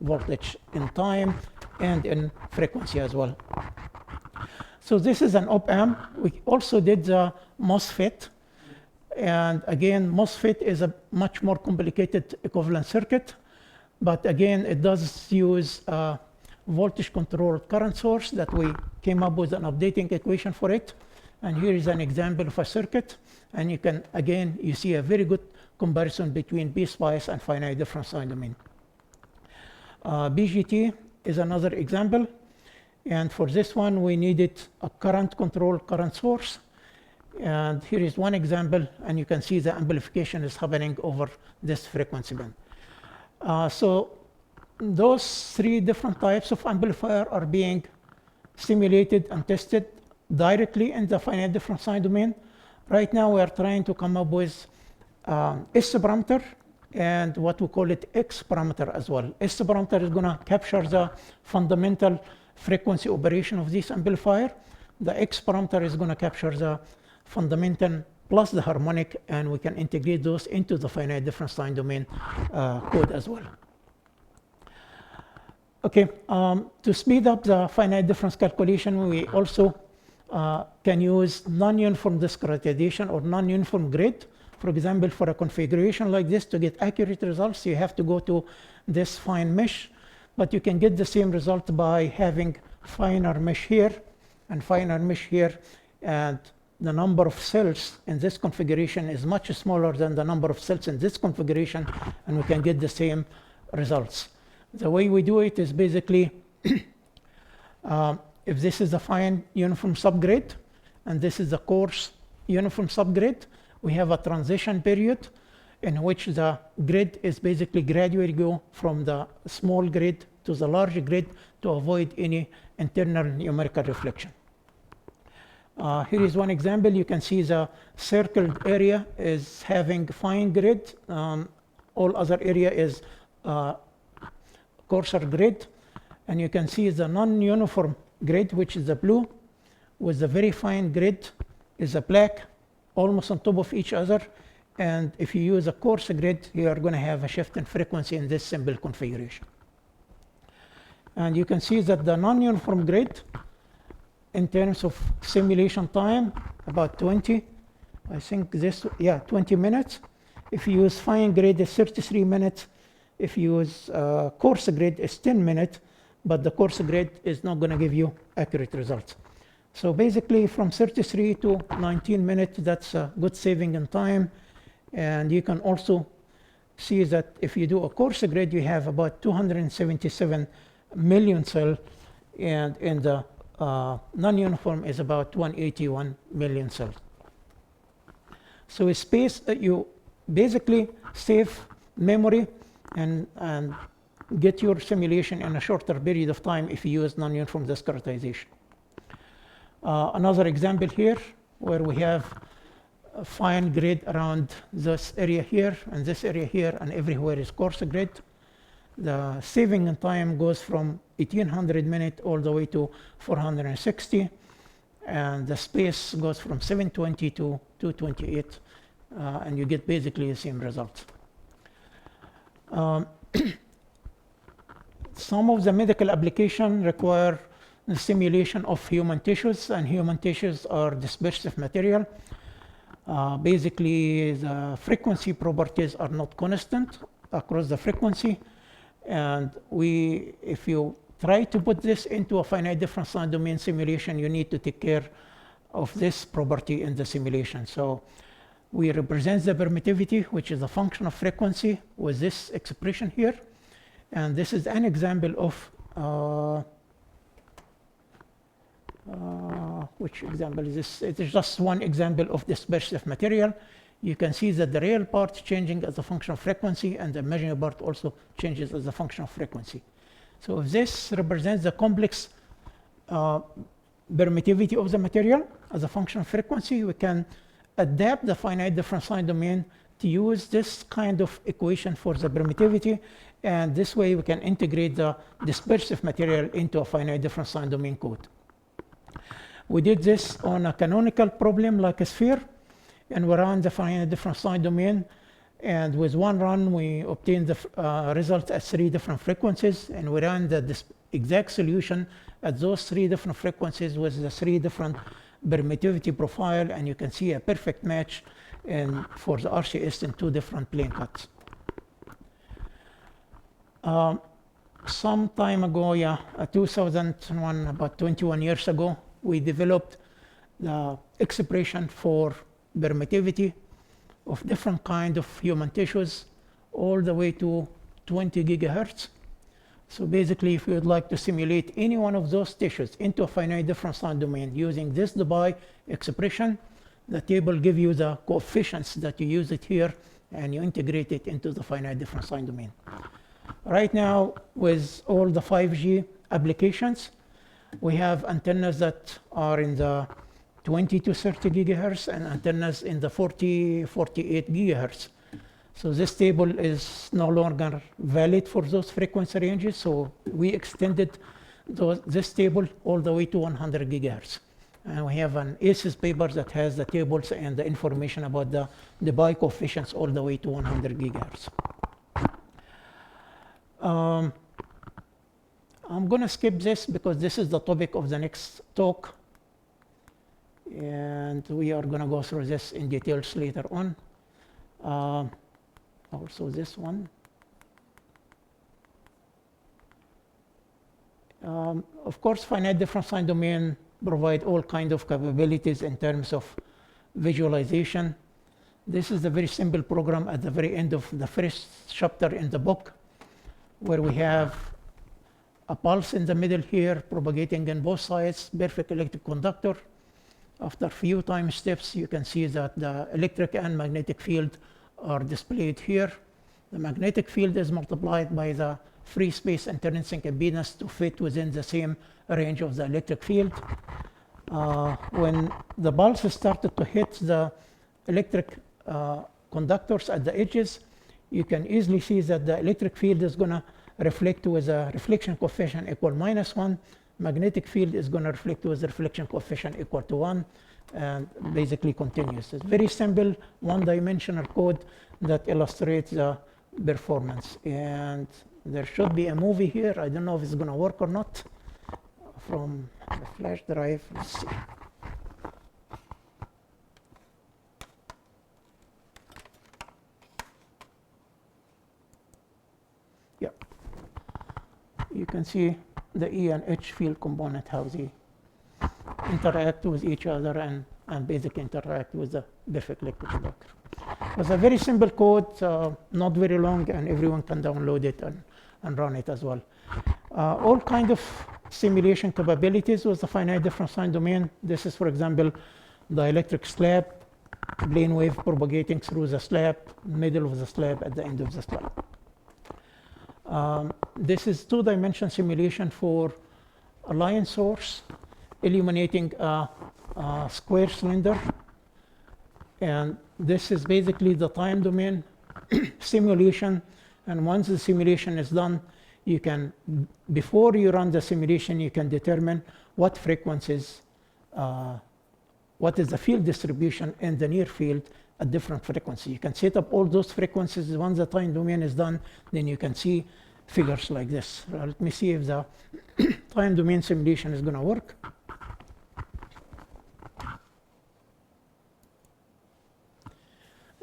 voltage in time and in frequency as well. So this is an op-amp. We also did the MOSFET. And again, MOSFET is a much more complicated equivalent circuit. But again, it does use a voltage-controlled current source that we came up with an updating equation for it. And here is an example of a circuit. And you can, again, you see a very good comparison between B-SPICE and finite difference time domain. BGT is another example. And for this one, we needed a current-controlled current source. And here is one example. And you can see the amplification is happening over this frequency band. So those three different types of amplifier are being simulated and tested directly in the finite difference time domain. Right now, we are trying to come up with S parameter and what we call it X parameter as well. S parameter is going to capture the fundamental frequency operation of this amplifier. The X parameter is going to capture the fundamental plus the harmonic, and we can integrate those into the finite difference time domain code as well. Okay, to speed up the finite difference calculation, we also can use non-uniform discretization or non-uniform grid. For example, for a configuration like this, to get accurate results, you have to go to this fine mesh. But you can get the same result by having finer mesh here and finer mesh here. And the number of cells in this configuration is much smaller than the number of cells in this configuration, and we can get the same results. The way we do it is basically, if this is a fine uniform subgrid, and this is a coarse uniform subgrid, we have a transition period in which the grid is basically gradually go from the small grid to the large grid to avoid any internal numerical reflection. Here is one example. You can see the circled area is having fine grid. All other area is coarser grid. And you can see the non-uniform grid, which is the blue, with the very fine grid is the black, almost on top of each other. And if you use a coarse grid, you are going to have a shift in frequency in this simple configuration. And you can see that the non-uniform grid, in terms of simulation time, about 20, I think this, yeah, 20 minutes. If you use fine grid, it's 33 minutes. If you use coarse grid, it's 10 minutes. But the coarse grid is not going to give you accurate results. So basically, from 33 to 19 minutes, that's a good saving in time. And you can also see that if you do a coarse grid, you have about 277 million cells, and in the non-uniform is about 181 million cells. So space that you basically save memory and get your simulation in a shorter period of time if you use non-uniform discretization. Another example here where we have a fine grid around this area here and this area here, and everywhere is coarse grid. The saving in time goes from 1800 minutes all the way to 460, and the space goes from 720 to 228, and you get basically the same results. Some of the medical applications require the simulation of human tissues, and human tissues are dispersive material. Basically, the frequency properties are not constant across the frequency. And if you try to put this into a finite difference time domain simulation, you need to take care of this property in the simulation. So we represent the permittivity, which is a function of frequency, with this expression here. And this is an example of, which example is this? It is just one example of dispersive material. You can see that the real part changing as a function of frequency, and the imaginary part also changes as a function of frequency. So if this represents the complex permittivity of the material as a function of frequency, we can adapt the finite difference time domain to use this kind of equation for the permittivity, and this way we can integrate the dispersive material into a finite difference time domain code. We did this on a canonical problem like a sphere, and we ran the finite difference time domain, And with one run, we obtained the results at 3 different frequencies, and we ran the exact solution at those 3 different frequencies with the 3 different permittivity profile, and you can see a perfect match for the RCS in 2 different plane cuts. Some time ago, 2001, about 21 years ago, we developed the expression for permittivity of different kind of human tissues all the way to 20 gigahertz. So basically, if you would like to simulate any one of those tissues into a finite difference time domain using this Debye expression, the table gives you the coefficients that you use it here, and you integrate it into the finite difference time domain. Right now, with all the 5G applications, we have antennas that are in the 20 to 30 gigahertz and antennas in the 40, 48 gigahertz. So this table is no longer valid for those frequency ranges, so we extended this table all the way to 100 gigahertz. And we have an ACES paper that has the tables and the information about the Debye coefficients all the way to 100 gigahertz. I'm going to skip this because this is the topic of the next talk, and we are going to go through this in details later on. Also this one. Of course, finite difference time domain provide all kinds of capabilities in terms of visualization. This is a very simple program at the very end of the first chapter in the book, where we have a pulse in the middle here propagating in both sides, perfect electric conductor. After a few time steps, you can see that the electric and magnetic field are displayed here. The magnetic field is multiplied by the free space intrinsic impedance to fit within the same range of the electric field. When the pulse started to hit the electric conductors at the edges, you can easily see that the electric field is going to reflect with a reflection coefficient equal -1. Magnetic field is going to reflect with a reflection coefficient equal to 1, and basically continuous. It's very simple, one-dimensional code that illustrates the performance. And there should be a movie here. I don't know if it's going to work or not from the flash drive. Let's see. Yeah. You can see the E and H field component, how they interact with each other and basically interact with the perfect electric conductor. It's a very simple code, not very long, and everyone can download it and run it as well. All kind of simulation capabilities with the finite difference time domain. This is, for example, the electric slab, plane wave propagating through the slab, middle of the slab, at the end of the slab. This is 2-dimension simulation for a line source illuminating a square cylinder. And this is basically the time domain simulation. And once the simulation is done, you can, before you run the simulation, you can determine what frequencies, what is the field distribution in the near field at different frequencies. You can set up all those frequencies. Once the time domain is done, then you can see figures like this. Let me see if the time domain simulation is going to work.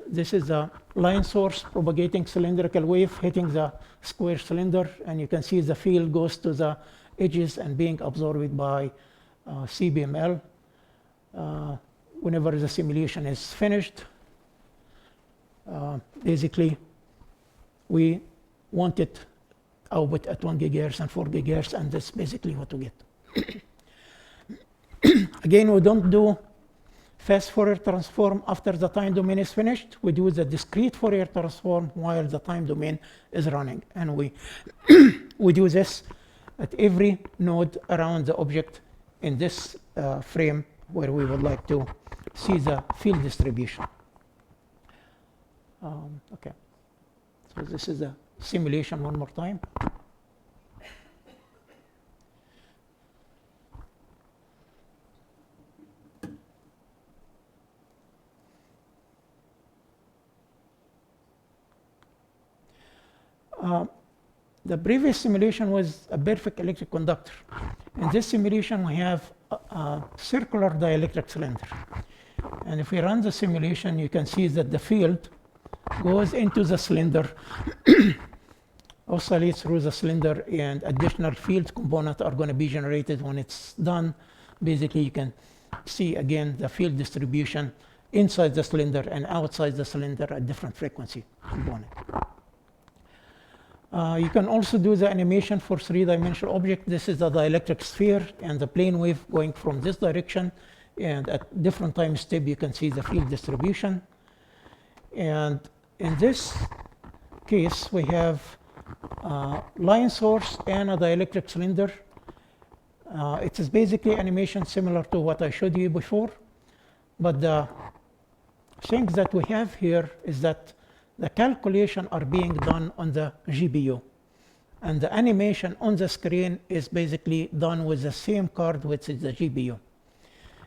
This is a line source propagating cylindrical wave hitting the square cylinder, and you can see the field goes to the edges and being absorbed by CBML. Whenever the simulation is finished, basically we want it output at 1 gigahertz and 4 gigahertz, and that's basically what we get. Again, we don't do fast Fourier transform after the time domain is finished. We do the discrete Fourier transform while the time domain is running, and we do this at every node around the object in this frame where we would like to see the field distribution. Okay, so this is a simulation one more time. The previous simulation was a perfect electric conductor. In this simulation, we have a circular dielectric cylinder. And if we run the simulation, you can see that the field goes into the cylinder, oscillates through the cylinder, and additional field components are going to be generated when it's done. Basically, you can see again the field distribution inside the cylinder and outside the cylinder at different frequency component. You can also do the animation for three-dimensional object. This is a dielectric sphere and the plane wave going from this direction, and at different time step you can see the field distribution. And in this case we have a line source and a dielectric cylinder. It is basically animation similar to what I showed you before, but the things that we have here is that the calculation are being done on the GPU, and the animation on the screen is basically done with the same card, which is the GPU.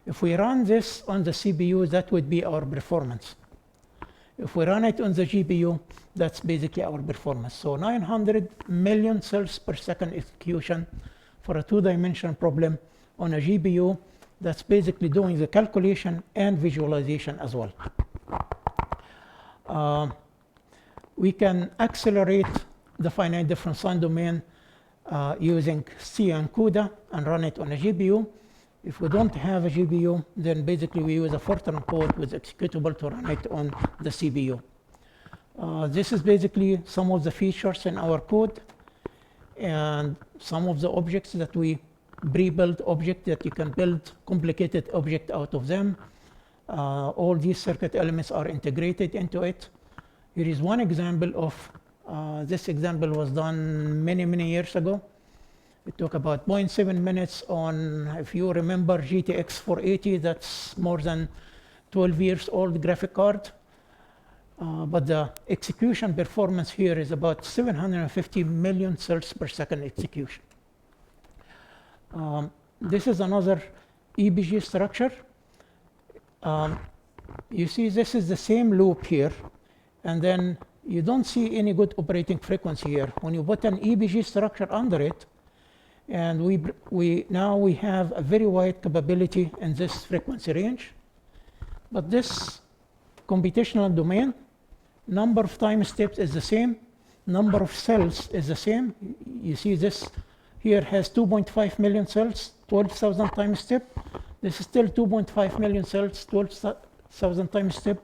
If we run this on the CPU, that would be our performance. If we run it on the GPU, that's basically our performance. So 900 million cells per second execution for a two-dimensional problem on a GPU, that's basically doing the calculation and visualization as well. We can accelerate the finite difference time domain using C and CUDA and run it on a GPU. If we don't have a GPU, then basically we use a FORTRAN code with executable to run it on the CPU. This is basically some of the features in our code and some of the objects that we pre-built object that you can build complicated object out of them. All these circuit elements are integrated into it. Here is one example of, this example was done many years ago. It took about 0.7 minutes on, if you remember, GTX 480, that's more than 12 years old graphic card. But the execution performance here is about 750 million cells per second execution. This is another EBG structure. You see this is the same loop here, and then you don't see any good operating frequency here. When you put an EBG structure under it, and now we have a very wide capability in this frequency range. But this computational domain, number of time steps is the same, number of cells is the same. You see this here has 2.5 million cells, 12,000 time step. This is still 2.5 million cells, 12,000 time step.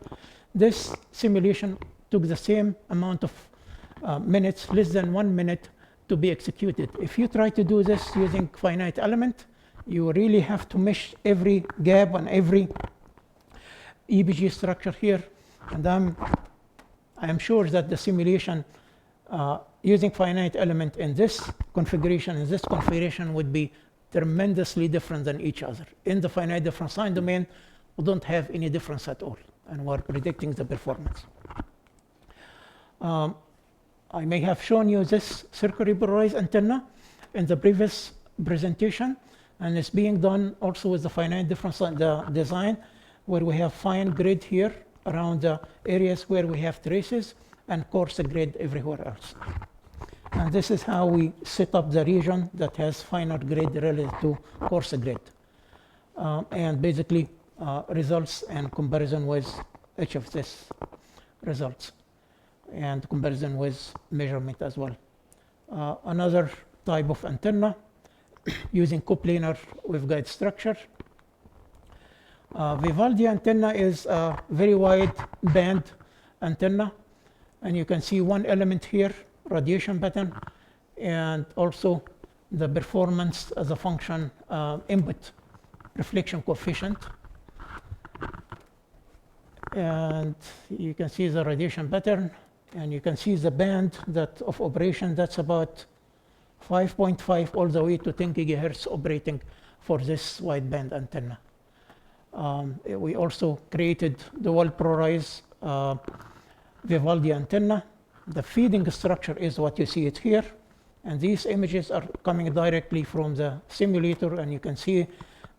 This simulation took the same amount of minutes, less than 1 minute, to be executed. If you try to do this using finite element, you really have to mesh every gap on every EBG structure here. And I am sure that the simulation using finite element in this configuration would be tremendously different than each other. In the finite difference time domain, we don't have any difference at all, and we're predicting the performance. I may have shown you this circularly polarized antenna in the previous presentation, and it's being done also with the finite difference design, where we have fine grid here around the areas where we have traces and coarse grid everywhere else. And this is how we set up the region that has finer grid relative to coarse grid. And basically results and comparison with each of these results, and comparison with measurement as well. Another type of antenna using coplanar waveguide structure. Vivaldi antenna is a very wide band antenna, and you can see one element here, radiation pattern, and also the performance as a function input reflection coefficient. And you can see the radiation pattern, and you can see the band of operation. That's about 5.5 all the way to 10 gigahertz operating for this wideband antenna. We also created dual polarized Vivaldi antenna. The feeding structure is what you see it here, and these images are coming directly from the simulator, and you can see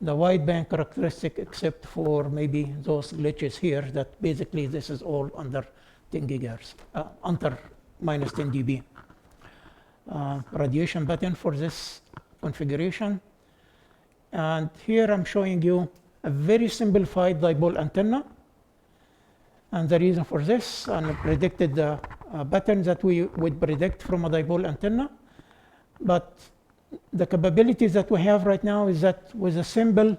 the wideband characteristic except for maybe those glitches here, that basically this is all under 10 gigahertz, under minus 10 dB. radiation pattern for this configuration. And here I'm showing you a very simplified dipole antenna. And the reason for this, and predicted the patterns that we would predict from a dipole antenna. But the capabilities that we have right now is that with a simple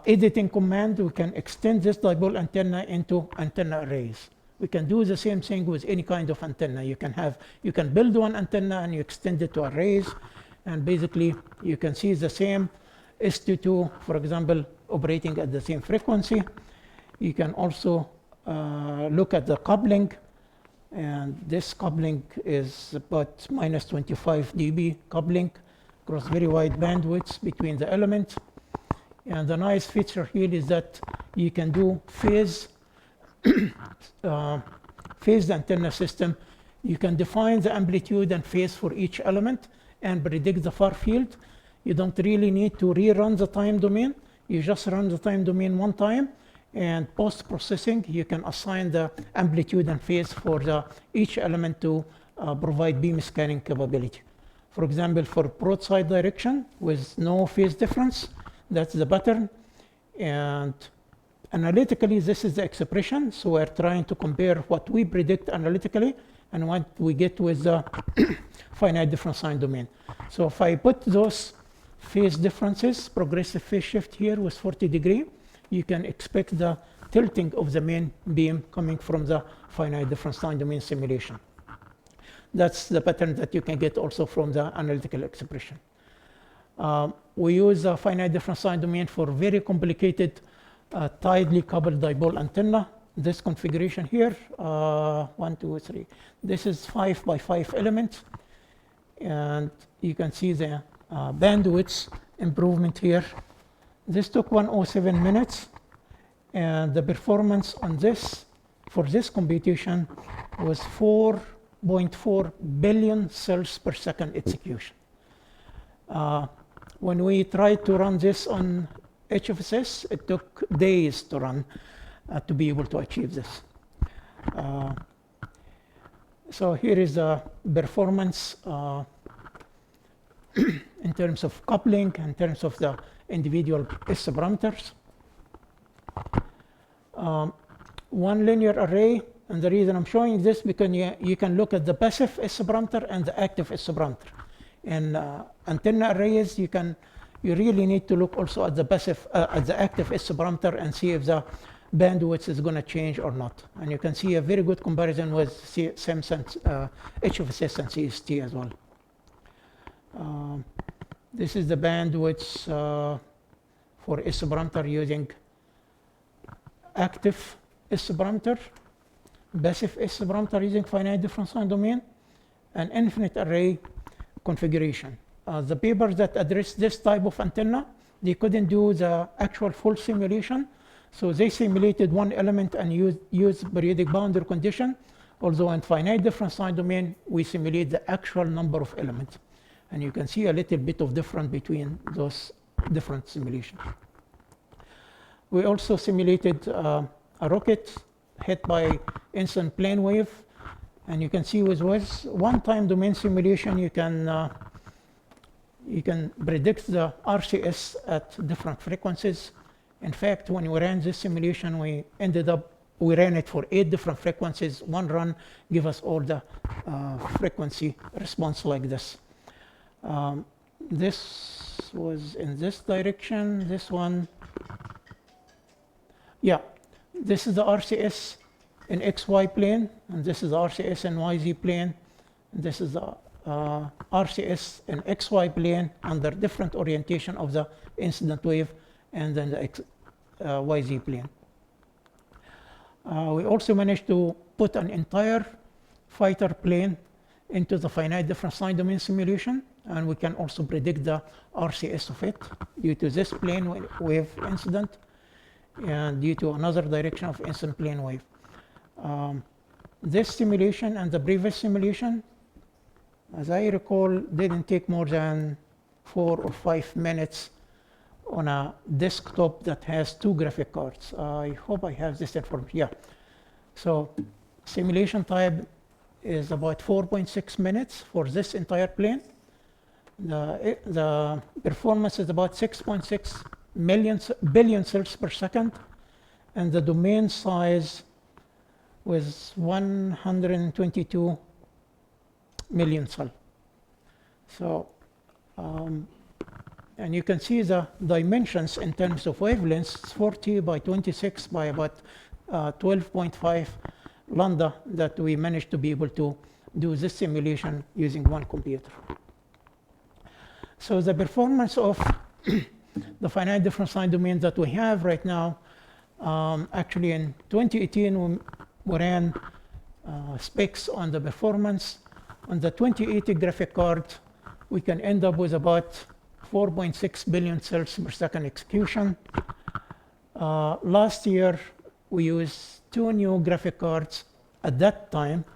editing command, we can extend this dipole antenna into antenna arrays. We can do the same thing with any kind of antenna. You can build one antenna and you extend it to arrays, and basically you can see the same ST2, for example, operating at the same frequency. You can also look at the coupling, and this coupling is about minus 25 dB coupling across very wide bandwidths between the elements. And the nice feature here is that you can do phased antenna system. You can define the amplitude and phase for each element and predict the far field. You don't really need to rerun the time domain. You just run the time domain one time, and post-processing, you can assign the amplitude and phase for each element to provide beam scanning capability. For example, for broadside direction with no phase difference, that's the pattern. And analytically, this is the expression. So we're trying to compare what we predict analytically and what we get with the finite difference time domain. So if I put those phase differences, progressive phase shift here with 40 degrees, you can expect the tilting of the main beam coming from the finite difference time domain simulation. That's the pattern that you can get also from the analytical expression. We use a finite difference time domain for very complicated tightly coupled dipole antenna. This configuration here, 1, 2, 3. This is 5 by 5 elements, and you can see the bandwidth improvement here. This took 107 minutes, and the performance on this for this computation was 4.4 billion cells per second execution. When we tried to run this on HFSS, it took days to run to be able to achieve this. So here is the performance in terms of coupling, in terms of the individual S parameters. One linear array, and the reason I'm showing this because you can look at the passive S parameter and the active S parameter. In antenna arrays, you really need to look also at the passive, at the active S parameter and see if the bandwidth is going to change or not. And you can see a very good comparison with CEMS and HFSS and CST as well. This is the bandwidth for S parameter using active S parameter, passive S parameter using finite difference time domain, and infinite array configuration. The papers that address this type of antenna, they couldn't do the actual full simulation, so they simulated one element and used periodic boundary condition. Although in finite difference time domain, we simulate the actual number of elements, and you can see a little bit of difference between those different simulations. We also simulated a rocket hit by incident plane wave, and you can see with one time domain simulation, you can predict the RCS at different frequencies. In fact, when we ran this simulation, we ran it for 8 different frequencies. One run give us all the frequency response like this. This was in this direction. This one, yeah, this is the RCS in XY plane, and this is the RCS in YZ plane. This is the RCS in XY plane under different orientation of the incident wave, and then the YZ plane. We also managed to put an entire fighter plane into the finite difference time domain simulation, and we can also predict the RCS of it due to this plane wave incident and due to another direction of incident plane wave. This simulation and the previous simulation, as I recall, didn't take more than 4 or 5 minutes on a desktop that has 2 graphic cards. I hope I have this information. Yeah. So simulation time is about 4.6 minutes for this entire plane. The performance is about 6.6 billion cells per second, and the domain size was 122 million cells. So, and you can see the dimensions in terms of wavelengths. It's 40 by 26 by about 12.5 lambda that we managed to be able to do this simulation using one computer. So the performance of the finite difference time domain that we have right now, actually in 2018 we ran specs on the performance. On the 2080 graphic card, we can end up with about 4.6 billion cells per second execution. Last year, we used 2 new graphic cards. At that time,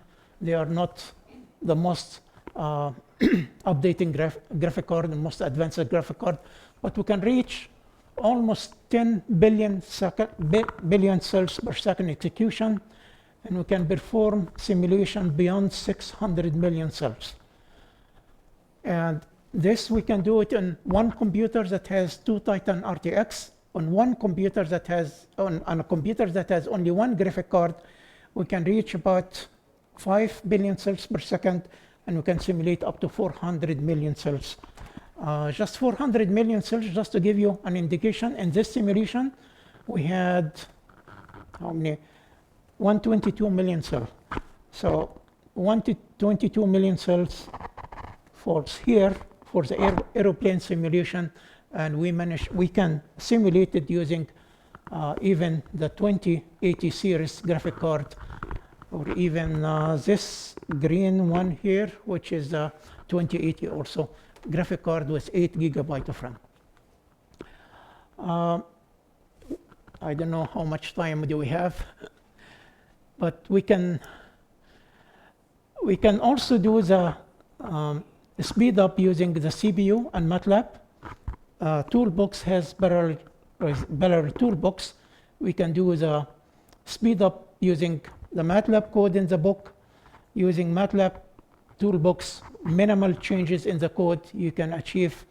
they are not the most updating graphic card, the most advanced graphic card, but we can reach almost 10 billion cells per second execution, and we can perform simulation beyond 600 million cells. And this we can do it on one computer that has 2 Titan RTX, on one computer that has, on a computer that has only one graphic card, we can reach about 5 billion cells per second, and we can simulate up to 400 million cells. Just 400 million cells, just to give you an indication, in this simulation, we had how many? 122 million cells. So 122 million cells falls here for the aeroplane simulation, and we can simulate it using even the 2080 series graphic card, or even this green one here, which is the 2080 also graphic card with 8 GB of RAM. I don't know how much time do we have, but we can also do the speed up using the CPU and MATLAB. Toolbox has parallel toolbox. We can do the speed up using the MATLAB code in the book. Using MATLAB toolbox, minimal changes in the code, you can achieve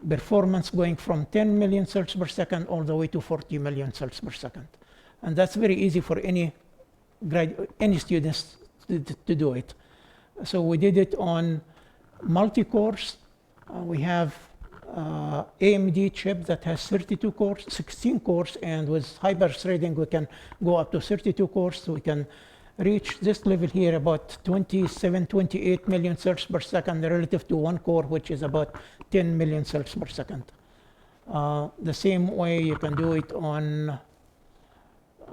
performance going from 10 million cells per second all the way to 40 million cells per second. And that's very easy for any students to do it. So we did it on multi-cores. We have AMD chip that has 32 cores, 16 cores, and with hyperthreading we can go up to 32 cores. So we can reach this level here about 27, 28 million cells per second relative to one core, which is about 10 million cells per second. The same way you can do it on,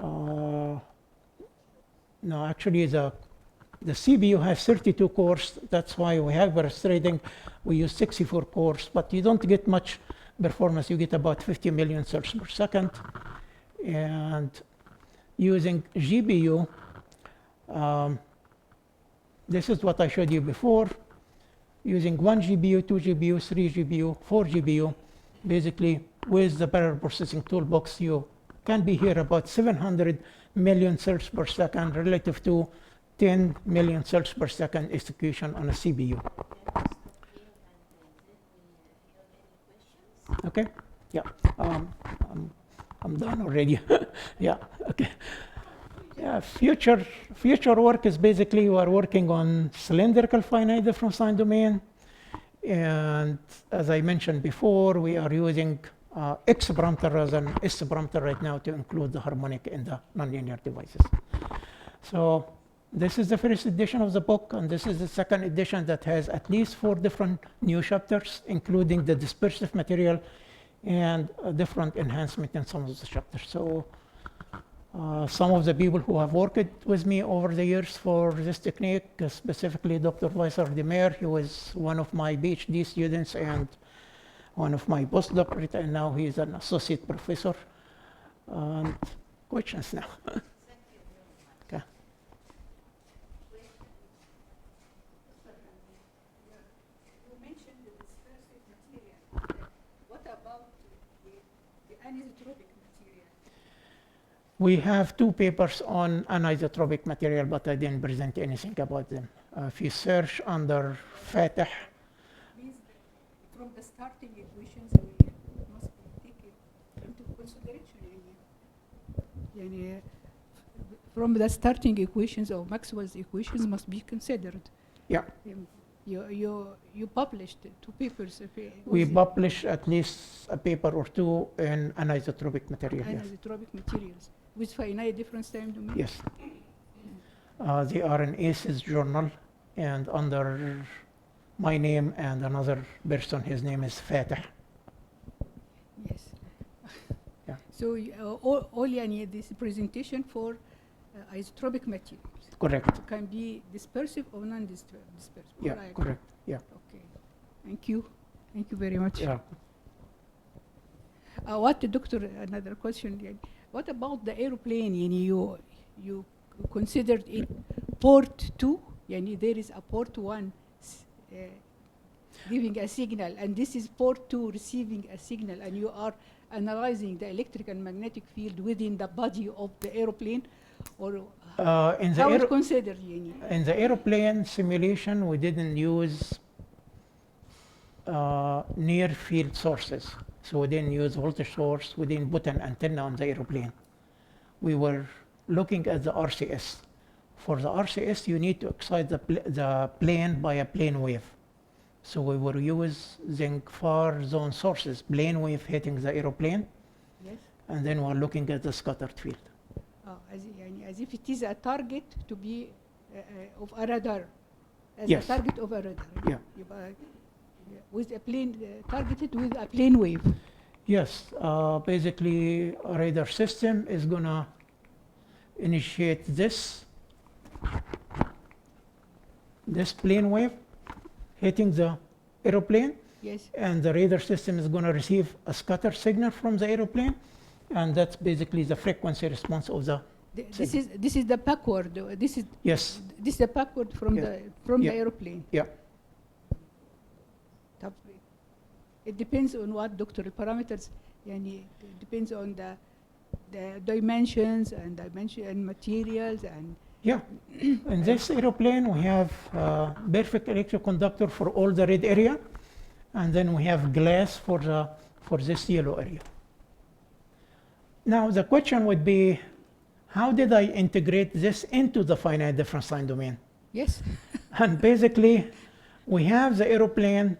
no, actually the CPU has 32 cores. That's why we have hyperthreading. We use 64 cores, but you don't get much performance. You get about 50 million cells per second. And using GPU, this is what I showed you before. Using 1 GPU, 2 GPU, 3 GPU, 4 GPU, basically with the parallel processing toolbox, you can be here about 700 million cells per second relative to 10 million cells per second execution on a CPU. Okay, yeah, I'm done already. Yeah, okay. Yeah, future work is basically we are working on cylindrical finite difference time domain, and as I mentioned before, we are using X parameter rather than S parameter right now to include the harmonic in the nonlinear devices. So this is the first edition of the book, and this is the second edition that has at least 4 different new chapters, including the dispersive material and different enhancement in some of the chapters. So some of the people who have worked with me over the years for this technique, specifically Dr. Weiser Demer, he was one of my PhD students and one of my postdoctorate, and now he's an associate professor. Questions now? Okay. You mentioned the dispersive material. What about the anisotropic material? We have 2 papers on anisotropic material, but I didn't present anything about them. If you search under Fatih, Means that from the starting equations we must be taken into consideration. يعني from the starting equations of Maxwell's equations must be considered. yeah, You published 2 papers. we publish at least a paper or 2 in anisotropic material. Yes. Anisotropic materials with finite difference time domain. Yes. They are in ACES journal, and under my name and another person, his name is Fatih. Yes. Yeah. So all يعني this presentation for isotropic materials Correct. can be dispersive or non-dispersive. Yeah, Right. correct. Yeah. Okay. Thank you. Thank you very much. Yeah. What, Doctor, another question. يعني, what about the airplane? يعني you considered it port 2? يعني there is a port 1 giving a signal, and this is port 2 receiving a signal, and you are analyzing the electric and magnetic field within the body of the airplane, or In the how it's considered? يعني? In the airplane simulation, we didn't use near field sources. So we didn't use voltage source, we didn't put an antenna on the airplane. We were looking at the RCS. For the RCS, you need to excite the plane by a plane wave. So we were using far zone sources, plane wave hitting the airplane, Yes. and then we're looking at the scattered field. As if it is a target to be of a radar. As Yes. a target of a radar. Yeah. With a plane, targeted with a plane wave. Yes, basically a radar system is gonna initiate this plane wave hitting the aeroplane, Yes. and the radar system is gonna receive a scatter signal from the aeroplane, and that's basically the frequency response of the This is the backward. This yes. is the backward from Yeah. the Yeah. aeroplane. Yeah. It depends on what, Doctor, parameters. يعني it depends on the dimensions and materials and. Yeah. In this aeroplane, we have perfect electroconductor for all the red area, and then we have glass for this yellow area. Now the question would be, how did I integrate this into the finite difference time domain? Yes. And basically, we have the aeroplane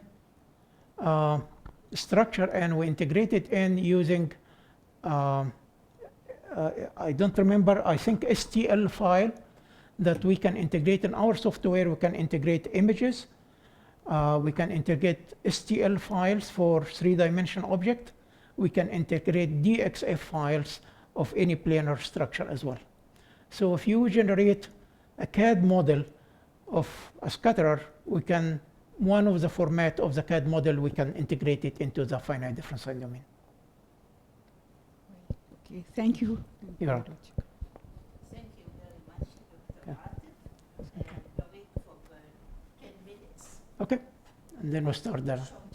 structure, and we integrate it in using I don't remember, I think STL file that we can integrate in our software. We can integrate images. We can integrate STL files for 3-dimensional object. We can integrate DXF files of any planar structure as well. So if you generate a CAD model of a scatterer, we can, one of the format of the CAD model, we can integrate it into the finite difference time domain. Okay. Thank you. You're welcome. Thank you very much, Dr. Okay. Atef. And we'll wait for 10 minutes. Okay, and then we'll start the Short